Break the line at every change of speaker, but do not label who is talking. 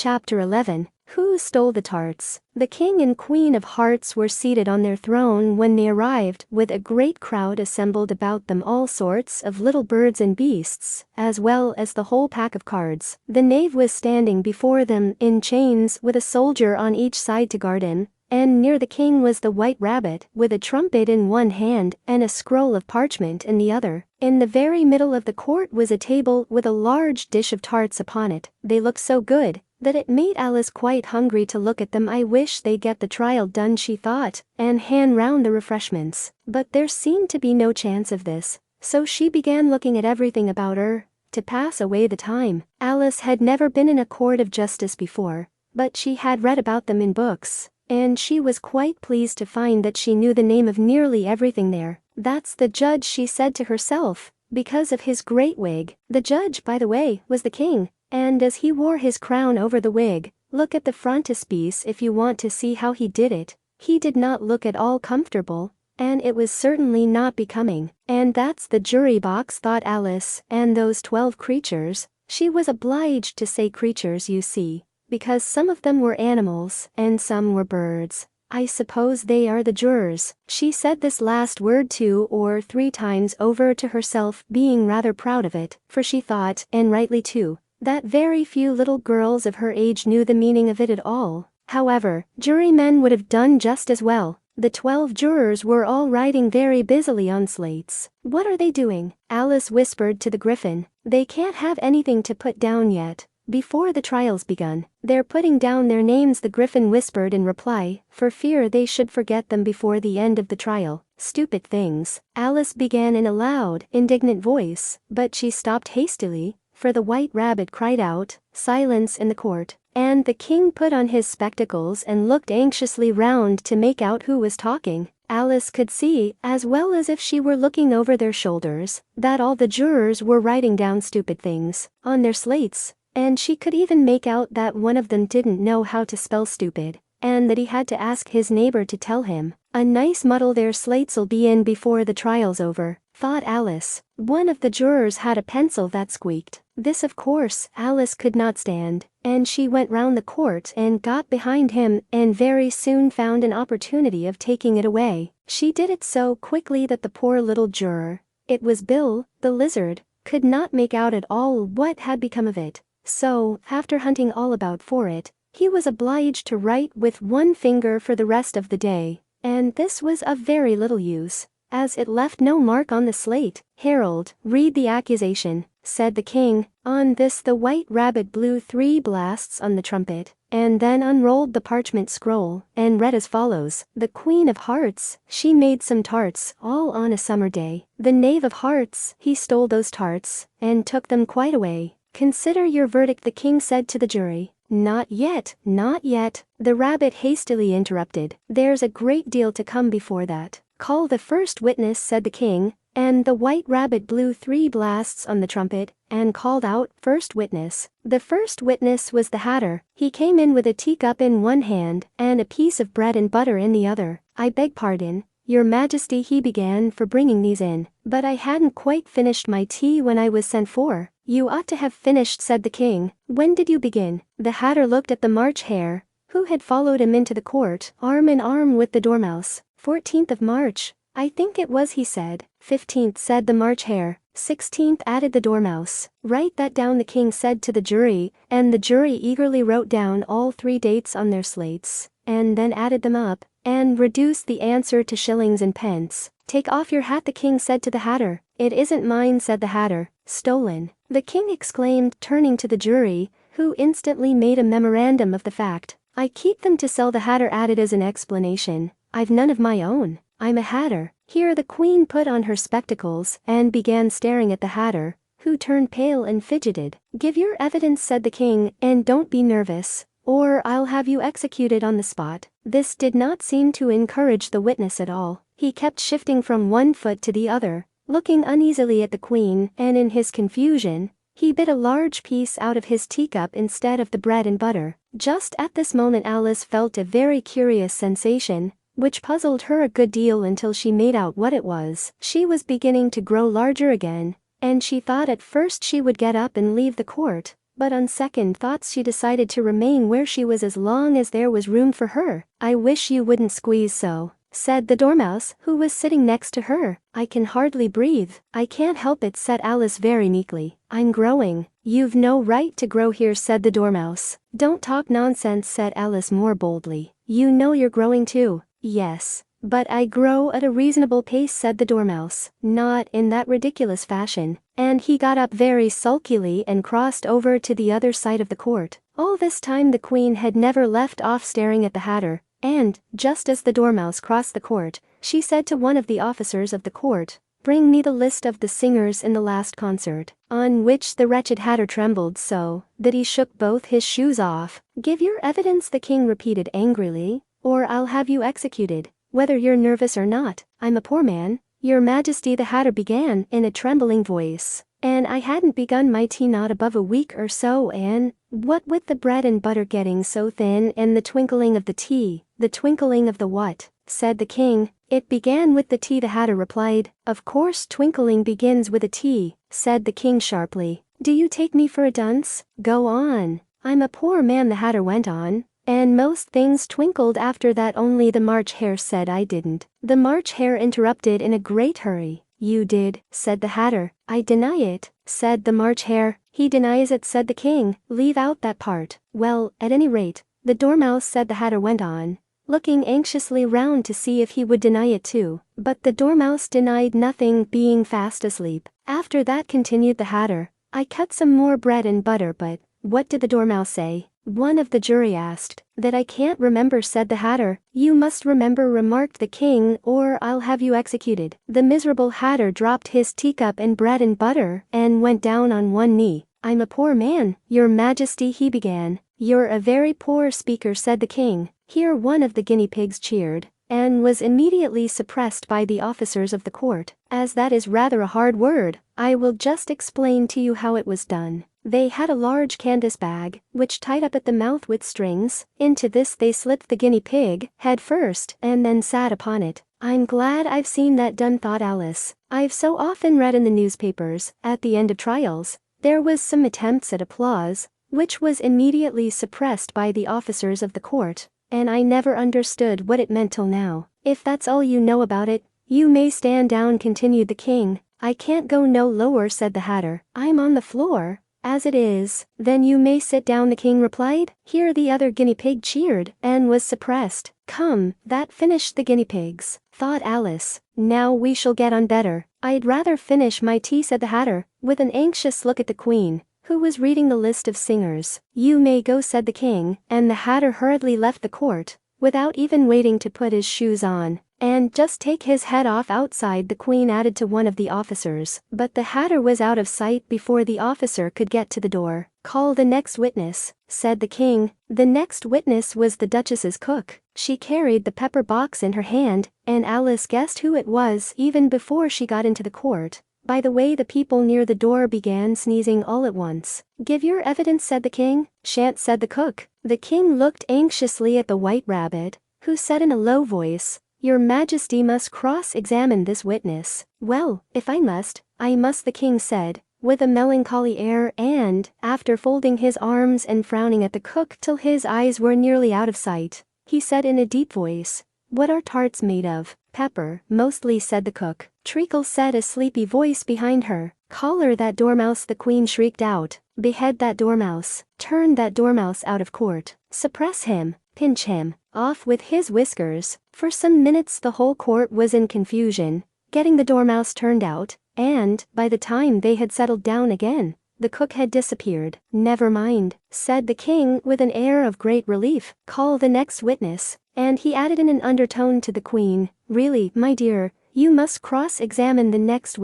Chapter 11. Who Stole the Tarts? The King and Queen of Hearts were seated on their throne when they arrived, with a great crowd assembled about them, all sorts of little birds and beasts, as well as the whole pack of cards. The knave was standing before them in chains, with a soldier on each side to guard him, and near the king was the white rabbit, with a trumpet in one hand and a scroll of parchment in the other. In the very middle of the court was a table with a large dish of tarts upon it. They looked so good that it made Alice quite hungry to look at them. I wish they'd get the trial done, she thought, and hand round the refreshments. But there seemed to be no chance of this, so she began looking at everything about her, to pass away the time. Alice had never been in a court of justice before, but she had read about them in books, and she was quite pleased to find that she knew the name of nearly everything there. "That's the judge," she said to herself, because of his great wig. The judge, by the way, was the king, and as he wore his crown over the wig, look at the frontispiece if you want to see how he did it. He did not look at all comfortable, and it was certainly not becoming. And that's the jury box, thought Alice, and those 12 creatures. She was obliged to say creatures, you see, because some of them were animals and some were birds. "I suppose they are the jurors." She said this last word 2 or 3 times over to herself, being rather proud of it, for she thought, and rightly too, that very few little girls of her age knew the meaning of it at all. However, jurymen would have done just as well. The 12 jurors were all writing very busily on slates. "What are they doing?" Alice whispered to the Griffin. "They can't have anything to put down yet, before the trial's begun." "They're putting down their names," the Griffin whispered in reply, for fear they should forget them before the end of the trial. "Stupid things," Alice began in a loud, indignant voice, but she stopped hastily, for the white rabbit cried out, "Silence in the court," and the king put on his spectacles and looked anxiously round to make out who was talking. Alice could see, as well as if she were looking over their shoulders, that all the jurors were writing down stupid things on their slates, and she could even make out that one of them didn't know how to spell stupid, and that he had to ask his neighbor to tell him. "A nice muddle their slates'll be in before the trial's over," thought Alice. One of the jurors had a pencil that squeaked. This, of course, Alice could not stand, and she went round the court and got behind him, and very soon found an opportunity of taking it away. She did it so quickly that the poor little juror, it was Bill, the lizard, could not make out at all what had become of it. So, after hunting all about for it, he was obliged to write with one finger for the rest of the day, and this was of very little use, as it left no mark on the slate. "Harold, read the accusation," said the king. On this the white rabbit blew 3 blasts on the trumpet, and then unrolled the parchment scroll, and read as follows: "The Queen of Hearts, she made some tarts, all on a summer day. The Knave of Hearts, he stole those tarts, and took them quite away. Consider your verdict," the king said to the jury. "Not yet, not yet," the rabbit hastily interrupted. "There's a great deal to come before that." "Call the first witness," said the king, and the white rabbit blew 3 blasts on the trumpet, and called out, "First witness." The first witness was the Hatter. He came in with a teacup in one hand, and a piece of bread and butter in the other. "I beg pardon, Your Majesty," he began, "for bringing these in, but I hadn't quite finished my tea when I was sent for." "You ought to have finished," said the king. "When did you begin?" The Hatter looked at the March Hare, who had followed him into the court, arm in arm with the Dormouse. 14th of March, I think it was," he said. 15th, said the March Hare. 16th, added the Dormouse. "Write that down," the king said to the jury, and the jury eagerly wrote down all 3 dates on their slates, and then added them up, and reduced the answer to shillings and pence. "Take off your hat," the king said to the Hatter. "It isn't mine," said the Hatter. "Stolen," the king exclaimed, turning to the jury, who instantly made a memorandum of the fact. "I keep them to sell," the Hatter added as an explanation. "I've none of my own. I'm a Hatter." Here the queen put on her spectacles and began staring at the Hatter, who turned pale and fidgeted. "Give your evidence," said the king, "and don't be nervous, or I'll have you executed on the spot." This did not seem to encourage the witness at all. He kept shifting from one foot to the other, looking uneasily at the queen, and in his confusion, he bit a large piece out of his teacup instead of the bread and butter. Just at this moment Alice felt a very curious sensation, which puzzled her a good deal until she made out what it was. She was beginning to grow larger again, and she thought at first she would get up and leave the court, but on second thoughts she decided to remain where she was as long as there was room for her. "I wish you wouldn't squeeze so," said the Dormouse, who was sitting next to her. "I can hardly breathe." "I can't help it," said Alice very meekly. "I'm growing." "You've no right to grow here," said the Dormouse. "Don't talk nonsense," said Alice more boldly. "You know you're growing too." "Yes, but I grow at a reasonable pace," said the Dormouse. "Not in that ridiculous fashion." And he got up very sulkily and crossed over to the other side of the court. All this time the Queen had never left off staring at the Hatter, and, just as the Dormouse crossed the court, she said to one of the officers of the court, "Bring me the list of the singers in the last concert," on which the wretched Hatter trembled so that he shook both his shoes off. "Give your evidence," the King repeated angrily, "or I'll have you executed, whether you're nervous or not." "I'm a poor man, Your Majesty," the Hatter began in a trembling voice, "and I hadn't begun my tea not above a week or so, and what with the bread and butter getting so thin and the twinkling of the tea." "The twinkling of the what?" said the King. "It began with the tea," the Hatter replied. "Of course twinkling begins with a T," said the King sharply. "Do you take me for a dunce? Go on." "I'm a poor man," the Hatter went on, "and most things twinkled after that, only the March Hare said I didn't." The March Hare interrupted in a great hurry. "You did," said the Hatter. "I deny it," said the March Hare. "He denies it," said the King. "Leave out that part." "Well, at any rate, the Dormouse," said the Hatter went on, looking anxiously round to see if he would deny it too. But the Dormouse denied nothing, being fast asleep. "After that," continued the Hatter, "I cut some more bread and butter, but what did the Dormouse say?" one of the jury asked. "That I can't remember," said the Hatter. "You must remember," remarked the King, "or I'll have you executed." The miserable Hatter dropped his teacup and bread and butter and went down on one knee. "I'm a poor man, Your Majesty," he began. "You're a very poor speaker," said the King. Here one of the guinea pigs cheered, and was immediately suppressed by the officers of the court. "As that is rather a hard word, I will just explain to you how it was done." They had a large canvas bag, which tied up at the mouth with strings. Into this they slipped the guinea pig, head first, and then sat upon it. "I'm glad I've seen that done," thought Alice. "I've so often read in the newspapers, at the end of trials, there was some attempts at applause, which was immediately suppressed by the officers of the court, and I never understood what it meant till now." "If that's all you know about it, you may stand down," continued the King. "I can't go no lower," said the Hatter. "I'm on the floor." "As it is, then you may sit down," the King replied. Here the other guinea pig cheered, and was suppressed. "Come, that finished the guinea pigs," thought Alice. "Now we shall get on better." "I'd rather finish my tea," said the Hatter, with an anxious look at the Queen, who was reading the list of singers. "You may go," said the King, and the Hatter hurriedly left the court, without even waiting to put his shoes on. "And just take his head off outside," the Queen added to one of the officers. But the Hatter was out of sight before the officer could get to the door. "Call the next witness," said the King. The next witness was the Duchess's cook. She carried the pepper box in her hand, and Alice guessed who it was even before she got into the court, by the way the people near the door began sneezing all at once. "Give your evidence," said the King. "Shan't," said the cook. The King looked anxiously at the White Rabbit, who said in a low voice, "Your Majesty must cross-examine this witness." "Well, if I must, I must," the King said, with a melancholy air, and, after folding his arms and frowning at the cook till his eyes were nearly out of sight, he said in a deep voice, "What are tarts made of?" "Pepper, mostly," said the cook. Treacle said, a sleepy voice behind her. "Collar that Dormouse," the Queen shrieked out. "Behead that Dormouse. Turn that Dormouse out of court. Suppress him. Pinch him. Off with his whiskers." For some minutes the whole court was in confusion, getting the Dormouse turned out, and, by the time they had settled down again, the cook had disappeared. "Never mind," said the King with an air of great relief. "Call the next witness." And he added in an undertone to the Queen, "Really, my dear, you must cross-examine the next